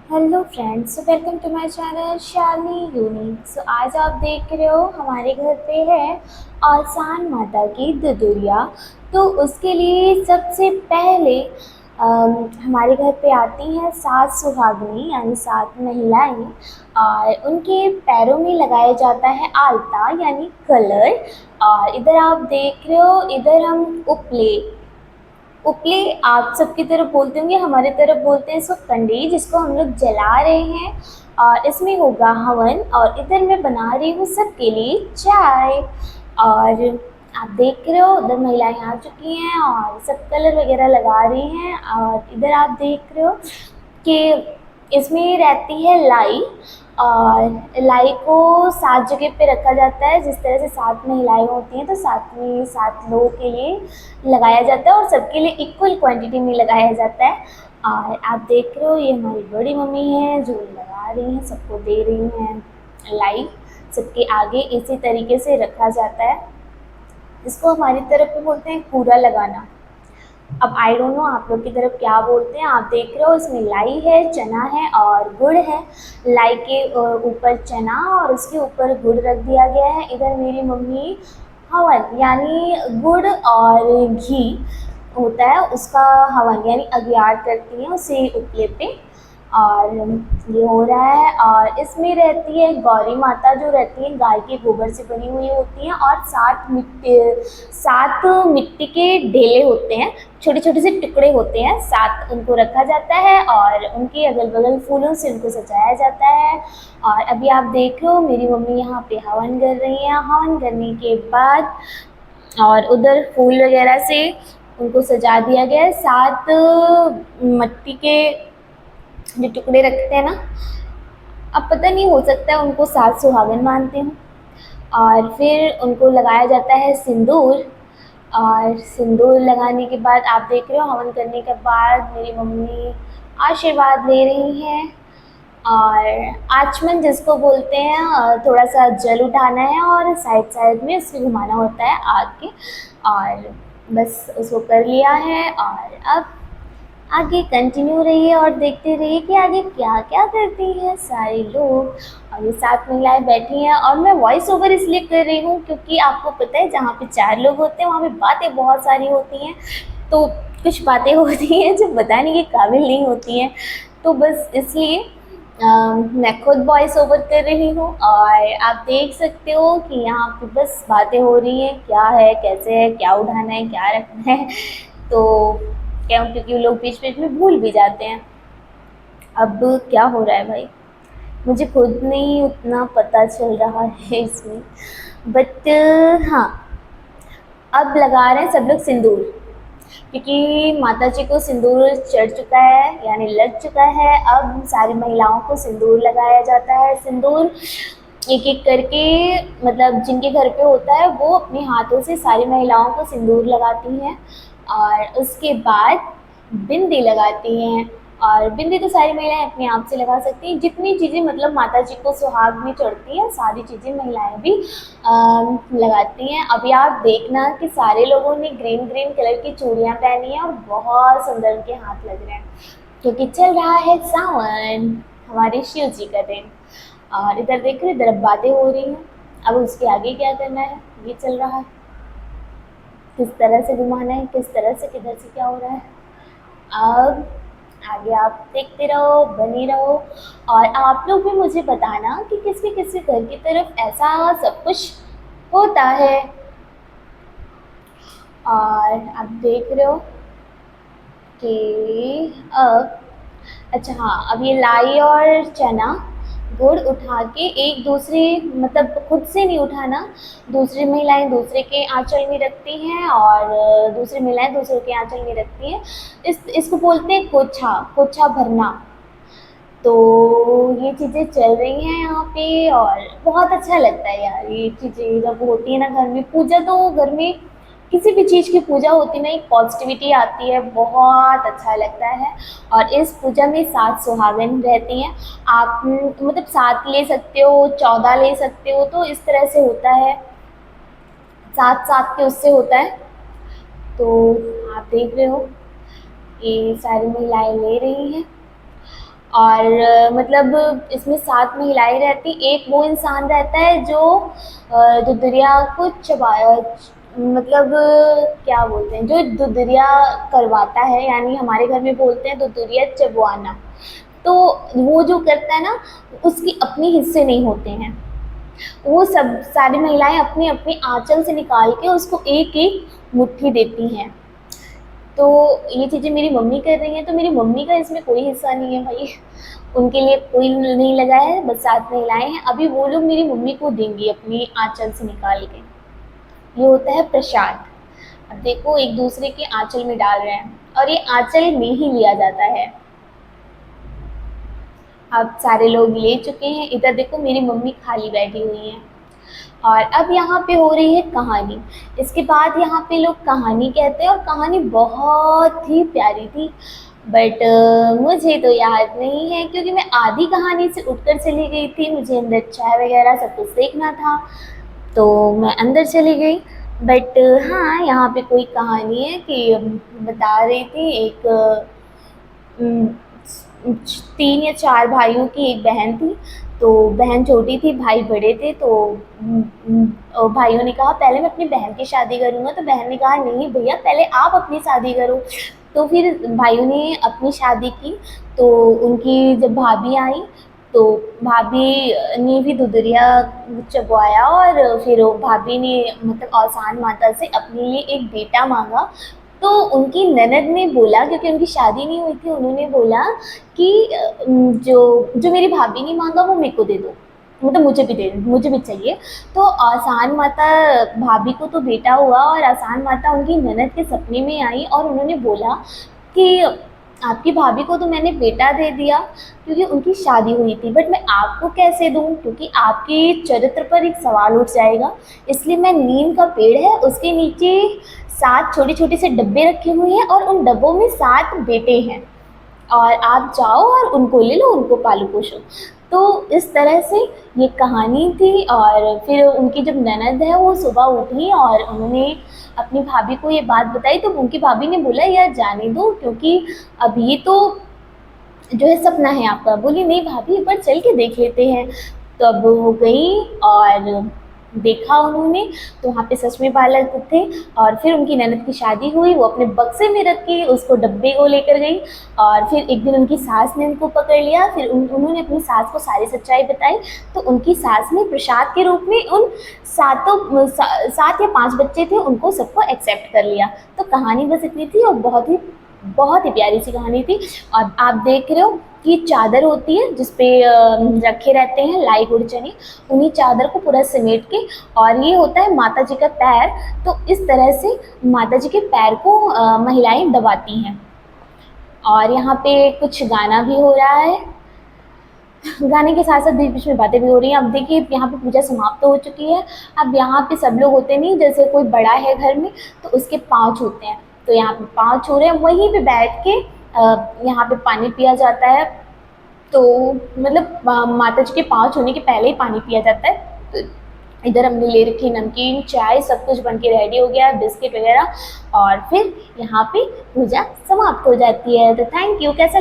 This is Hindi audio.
Hello friends, welcome to my channel Shali unique. आज आप देख रहे हो हमारे घर पे है आसान माता की दुदुरिया। तो उसके लिए सबसे पहले हमारे घर पे आती हैं सात सुहागिनी यानी सात महिलाएं, और उनके पैरों में लगाया जाता है आलता यानी कलर। और इधर आप देख रहे हो, इधर हम उपले उपले आप सबकी तरफ बोलते होंगे, हमारे तरफ बोलते हैं इसको कंडी, जिसको हम लोग जला रहे हैं। और इसमें होगा हवन, और इधर मैं बना रही हूँ सबके लिए चाय। और आप देख रहे हो उधर महिलाएं आ चुकी हैं और सब कलर वगैरह लगा रही हैं। और इधर आप देख रहे हो कि इसमें रहती है लाई, और लाई को सात जगह पे रखा जाता है। जिस तरह से सात महिलाएं होती हैं तो सात में सात लोगों के लिए लगाया जाता है और सबके लिए इक्वल क्वांटिटी में लगाया जाता है। और आप देख रहे हो ये हमारी बड़ी मम्मी है जो लगा रही हैं, सबको दे रही हैं लाई। सबके आगे इसी तरीके से रखा जाता है। इसको हमारी तरफ पे बोलते हैं कूड़ा लगाना। अब आई डोंट नो आप लोग की तरफ क्या बोलते हैं। आप देख रहे हो इसमें लाई है, चना है और गुड़ है। लाई के ऊपर चना और उसके ऊपर गुड़ रख दिया गया है। इधर मेरी मम्मी हवन यानी गुड़ और घी होता है उसका हवन यानी अगियार करती हैं उसे उपले पे। और ये हो रहा है। और इसमें रहती है गौरी माता, जो रहती है गाय के गोबर से बनी हुई होती हैं, और सात मिट्टी के ढेले होते हैं, छोटे छोटे से टुकड़े होते हैं, सात उनको रखा जाता है और उनके अगल बगल फूलों से उनको सजाया जाता है। और अभी आप देख रहे हो मेरी मम्मी यहाँ पे हवन कर रही हैं। हवन करने के बाद और उधर फूल वगैरह से उनको सजा दिया गया है। सात मिट्टी के जो टुकड़े रखते हैं ना, अब पता नहीं हो सकता है उनको सात सुहागन मानते हैं। और फिर उनको लगाया जाता है सिंदूर। और सिंदूर लगाने के बाद आप देख रहे हो हवन करने के बाद मेरी मम्मी आशीर्वाद ले रही हैं। और आचमन जिसको बोलते हैं, थोड़ा सा जल उठाना है और साइड साइड में उसको घुमाना होता है आग के। और बस उसको कर लिया है। और अब आगे कंटिन्यू रहिए और देखते रहिए कि आगे क्या क्या करती हैं सारे लोग। और ये सात महिलाएं बैठी हैं और मैं वॉइस ओवर इसलिए कर रही हूँ क्योंकि आपको पता है जहाँ पे चार लोग होते हैं वहाँ पे बातें बहुत सारी होती हैं। तो कुछ बातें होती हैं जो बताने के काबिल नहीं होती हैं, तो बस इसलिए मैं खुद वॉइस ओवर कर रही हूँ। और आप देख सकते हो कि यहाँ पे बस बातें हो रही हैं, क्या है कैसे है, क्या उठाना है क्या रखना है। तो क्यों, क्योंकि लोग बीच बीच में भूल भी जाते हैं। अब क्या हो रहा है भाई, मुझे खुद नहीं उतना पता चल रहा है इसमें, बट हाँ, अब लगा रहे हैं सब लोग सिंदूर, क्योंकि माता जी को सिंदूर चढ़ चुका है यानी लग चुका है। अब सारी महिलाओं को सिंदूर लगाया जाता है। सिंदूर एक एक करके, मतलब जिनके घर पे होता है वो अपने हाथों से सारी महिलाओं को सिंदूर लगाती हैं। और उसके बाद बिंदी लगाती हैं। और बिंदी तो सारी महिलाएं अपने आप से लगा सकती हैं। जितनी चीज़ें मतलब माता जी को सुहाग में चढ़ती हैं सारी चीज़ें महिलाएं भी लगाती हैं। अभी आप देखना कि सारे लोगों ने ग्रीन ग्रीन कलर की चूड़ियाँ पहनी हैं और बहुत सुंदर उनके हाथ लग रहे हैं, क्योंकि चल रहा है सावन, हमारे शिव जी का दिन। और इधर देख रहे, इधर अब बातें हो रही हैं। अब उसके आगे क्या करना है ये चल रहा है, किस तरह से घुमाना है, किस तरह से किधर से क्या हो रहा है। अब आगे आप देखते रहो, बने रहो। और आप लोग भी मुझे बताना कि किसके किसके घर की तरफ ऐसा सब कुछ होता है। और आप देख रहे हो कि अब, अच्छा हाँ, अब ये लाई और चना गुड़ उठा के एक दूसरे, मतलब खुद से नहीं उठाना, दूसरी महिलाएं दूसरे के आंचल में रखती हैं और दूसरी महिलाएं दूसरे के आंचल में रखती हैं। इसको बोलते हैं कोछा, कोछा भरना। तो ये चीज़ें चल रही हैं यहाँ पे और बहुत अच्छा लगता है यार। ये चीज़ें जब होती है ना घर में पूजा, तो घर में किसी भी चीज़ की पूजा होती है ना, एक पॉजिटिविटी आती है, बहुत अच्छा लगता है। और इस पूजा में सात सुहागन रहती हैं। आप मतलब सात ले सकते हो, 14 ले सकते हो, तो इस तरह से होता है, सात सात के उससे होता है। तो आप देख रहे हो ये सारी महिलाएं ले रही हैं। और मतलब इसमें 7 महिलाएं रहती, एक वो इंसान रहता है जो दुदरिया को चबाया, मतलब क्या बोलते हैं, जो दुदरिया करवाता है, यानी हमारे घर में बोलते हैं दुदरिया चबवाना। तो वो जो करता है ना, उसकी अपने हिस्से नहीं होते हैं, वो सब सारी महिलाएं अपने अपने आंचल से निकाल के उसको एक एक मुट्ठी देती हैं। तो ये चीज़ें मेरी मम्मी कर रही हैं, तो मेरी मम्मी का इसमें कोई हिस्सा नहीं है भाई, उनके लिए कोई नहीं लगा है, बस 7 महिलाएं हैं, अभी वो लोग मेरी मम्मी को देंगी अपनी आंचल से निकाल के। ये होता है प्रसाद। अब देखो एक दूसरे के आंचल में डाल रहे हैं, और ये आंचल में ही लिया जाता है। अब सारे लोग ले चुके हैं, इधर देखो मेरी मम्मी खाली बैठी हुई हैं। और अब यहाँ पे हो रही है कहानी। इसके बाद यहाँ पे लोग कहानी कहते हैं, और कहानी बहुत ही प्यारी थी, बट मुझे तो याद नहीं है, क्योंकि मैं आधी कहानी से उठकर चली गई थी, मुझे अंदर चाय वगैरह सब कुछ देखना था, तो मैं अंदर चली गई। बट हाँ, यहाँ पे कोई कहानी है कि बता रही थी, एक 3 या 4 भाइयों की एक बहन थी। तो बहन छोटी थी, भाई बड़े थे, तो भाइयों ने कहा पहले मैं अपनी बहन की शादी करूँगा, तो बहन ने कहा नहीं भैया पहले आप अपनी शादी करो। तो फिर भाइयों ने अपनी शादी की। तो उनकी जब भाभी आई, तो भाभी ने भी दुदरिया चबवाया, और फिर वो भाभी ने मतलब औसान माता से अपने लिए एक बेटा मांगा। तो उनकी ननद ने बोला, क्योंकि उनकी शादी नहीं हुई थी, उन्होंने बोला कि जो जो मेरी भाभी ने मांगा वो मेरे को दे दो, मतलब मुझे भी दे, मुझे भी चाहिए। तो आसान माता, भाभी को तो बेटा हुआ, और आसान माता उनकी ननद के सपने में आई, और उन्होंने बोला कि आपकी भाभी को तो मैंने बेटा दे दिया क्योंकि उनकी शादी हुई थी, बट मैं आपको कैसे दूं, क्योंकि आपके चरित्र पर एक सवाल उठ जाएगा, इसलिए मैं नीम का पेड़ है उसके नीचे 7 छोटे छोटे से डब्बे रखे हुए हैं, और उन डब्बों में 7 बेटे हैं, और आप जाओ और उनको ले लो, उनको पालो पोषो। तो इस तरह से ये कहानी थी। और फिर उनकी जब ननद है वो सुबह उठी और उन्होंने अपनी भाभी को ये बात बताई, तो उनकी भाभी ने बोला यार जाने दो, क्योंकि अभी तो जो है सपना है आपका। बोली नहीं भाभी एक बार चल के देख लेते हैं। तो अब वो गई और देखा उन्होंने, तो वहाँ पे सच में बालक थे। और फिर उनकी ननद की शादी हुई, वो अपने बक्से में रख के उसको डब्बे को लेकर गई। और फिर एक दिन उनकी सास ने उनको पकड़ लिया, फिर उन्होंने अपनी सास को सारी सच्चाई बताई। तो उनकी सास ने प्रसाद के रूप में उन 7 या 5 बच्चे थे उनको सबको एक्सेप्ट कर लिया। तो कहानी बस इतनी थी, और बहुत ही प्यारी सी कहानी थी। और आप देख रहे हो कि चादर होती है जिसपे रखे रहते हैं लाई गुड़ चने, उन्हीं चादर को पूरा समेट के, और ये होता है माता जी का पैर। तो इस तरह से माता जी के पैर को महिलाएं दबाती हैं। और यहाँ पे कुछ गाना भी हो रहा है, गाने के साथ साथ बीच बीच में बातें भी हो रही हैं। अब देखिए यहाँ पे पूजा समाप्त हो चुकी है। अब यहाँ पे सब लोग होते नहीं, जैसे कोई बड़ा है घर में तो उसके पाँव छूते हैं, तो यहाँ पे पाँव छू रहे हैं, वहीं पे बैठ के यहाँ पे पानी पिया जाता है। तो मतलब माता जी के पाँव छूने के पहले ही पानी पिया जाता है। तो इधर हमने ले रखी नमकीन, चाय, सब कुछ बन के रेडी हो गया है, बिस्किट वगैरह, और फिर यहाँ पे पूजा समाप्त हो जाती है। तो थैंक यू। कैसा